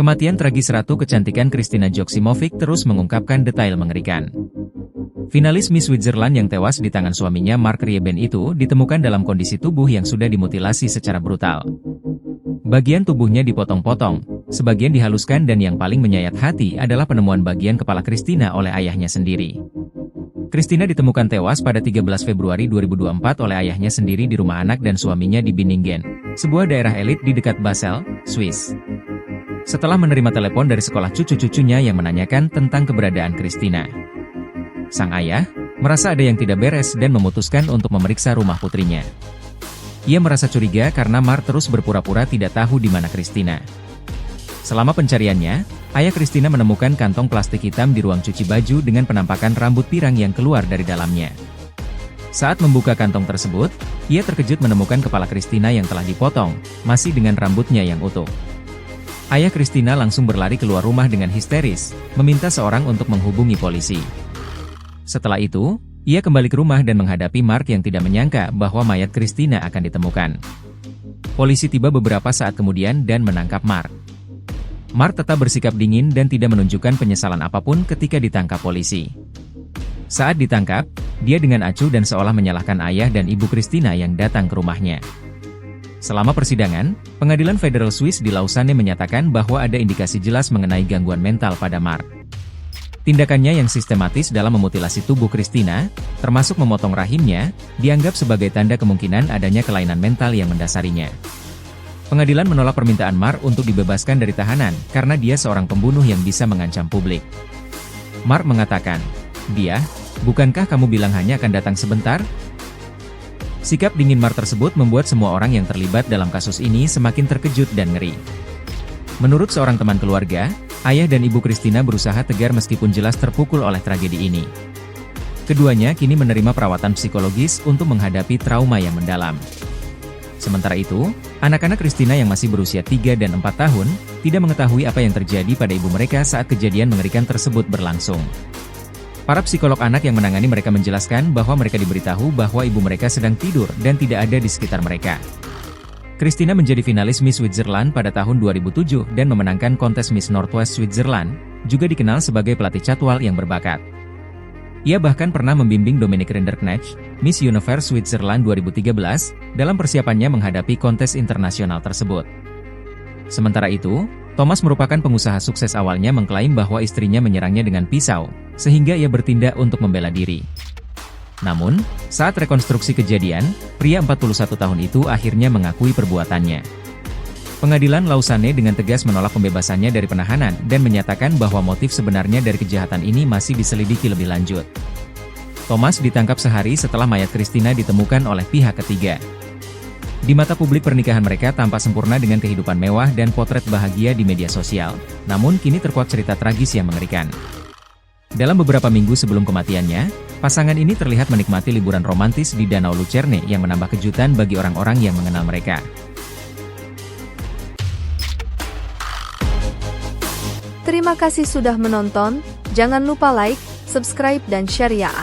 Kematian tragis Ratu Kecantikan Kristina Joksimovic terus mengungkapkan detail mengerikan. Finalis Miss Switzerland yang tewas di tangan suaminya Mark Rieben itu ditemukan dalam kondisi tubuh yang sudah dimutilasi secara brutal. Bagian tubuhnya dipotong-potong, sebagian dihaluskan dan yang paling menyayat hati adalah penemuan bagian kepala Kristina oleh ayahnya sendiri. Kristina ditemukan tewas pada 13 Februari 2024 oleh ayahnya sendiri di rumah anak dan suaminya di Binningen, sebuah daerah elit di dekat Basel, Swiss. Setelah menerima telepon dari sekolah cucu-cucunya yang menanyakan tentang keberadaan Kristina, sang ayah merasa ada yang tidak beres dan memutuskan untuk memeriksa rumah putrinya. Ia merasa curiga karena Mark terus berpura-pura tidak tahu di mana Kristina. Selama pencariannya, ayah Kristina menemukan kantong plastik hitam di ruang cuci baju dengan penampakan rambut pirang yang keluar dari dalamnya. Saat membuka kantong tersebut, ia terkejut menemukan kepala Kristina yang telah dipotong, masih dengan rambutnya yang utuh. Ayah Kristina langsung berlari keluar rumah dengan histeris, meminta seorang untuk menghubungi polisi. Setelah itu, ia kembali ke rumah dan menghadapi Mark yang tidak menyangka bahwa mayat Kristina akan ditemukan. Polisi tiba beberapa saat kemudian dan menangkap Mark. Mark tetap bersikap dingin dan tidak menunjukkan penyesalan apapun ketika ditangkap polisi. Saat ditangkap, dia dengan acuh dan seolah menyalahkan ayah dan ibu Kristina yang datang ke rumahnya. Selama persidangan, Pengadilan Federal Swiss di Lausanne menyatakan bahwa ada indikasi jelas mengenai gangguan mental pada Mark. Tindakannya yang sistematis dalam memutilasi tubuh Kristina, termasuk memotong rahimnya, dianggap sebagai tanda kemungkinan adanya kelainan mental yang mendasarinya. Pengadilan menolak permintaan Mark untuk dibebaskan dari tahanan karena dia seorang pembunuh yang bisa mengancam publik. Mark mengatakan, "Dia, bukankah kamu bilang hanya akan datang sebentar?" Sikap dingin Mark tersebut membuat semua orang yang terlibat dalam kasus ini semakin terkejut dan ngeri. Menurut seorang teman keluarga, ayah dan ibu Kristina berusaha tegar meskipun jelas terpukul oleh tragedi ini. Keduanya kini menerima perawatan psikologis untuk menghadapi trauma yang mendalam. Sementara itu, anak-anak Kristina yang masih berusia 3 dan 4 tahun, tidak mengetahui apa yang terjadi pada ibu mereka saat kejadian mengerikan tersebut berlangsung. Para psikolog anak yang menangani mereka menjelaskan bahwa mereka diberitahu bahwa ibu mereka sedang tidur dan tidak ada di sekitar mereka. Kristina menjadi finalis Miss Switzerland pada tahun 2007 dan memenangkan kontes Miss Northwest Switzerland, juga dikenal sebagai pelatih catwalk yang berbakat. Ia bahkan pernah membimbing Dominic Rinderknecht, Miss Universe Switzerland 2013, dalam persiapannya menghadapi kontes internasional tersebut. Sementara itu, Thomas merupakan pengusaha sukses awalnya mengklaim bahwa istrinya menyerangnya dengan pisau, sehingga ia bertindak untuk membela diri. Namun, saat rekonstruksi kejadian, pria 41 tahun itu akhirnya mengakui perbuatannya. Pengadilan Lausanne dengan tegas menolak pembebasannya dari penahanan dan menyatakan bahwa motif sebenarnya dari kejahatan ini masih diselidiki lebih lanjut. Thomas ditangkap sehari setelah mayat Kristina ditemukan oleh pihak ketiga. Di mata publik pernikahan mereka tampak sempurna dengan kehidupan mewah dan potret bahagia di media sosial, namun kini terkuak cerita tragis yang mengerikan. Dalam beberapa minggu sebelum kematiannya, pasangan ini terlihat menikmati liburan romantis di Danau Lucerne yang menambah kejutan bagi orang-orang yang mengenal mereka. Terima kasih sudah menonton, jangan lupa like, subscribe dan share ya.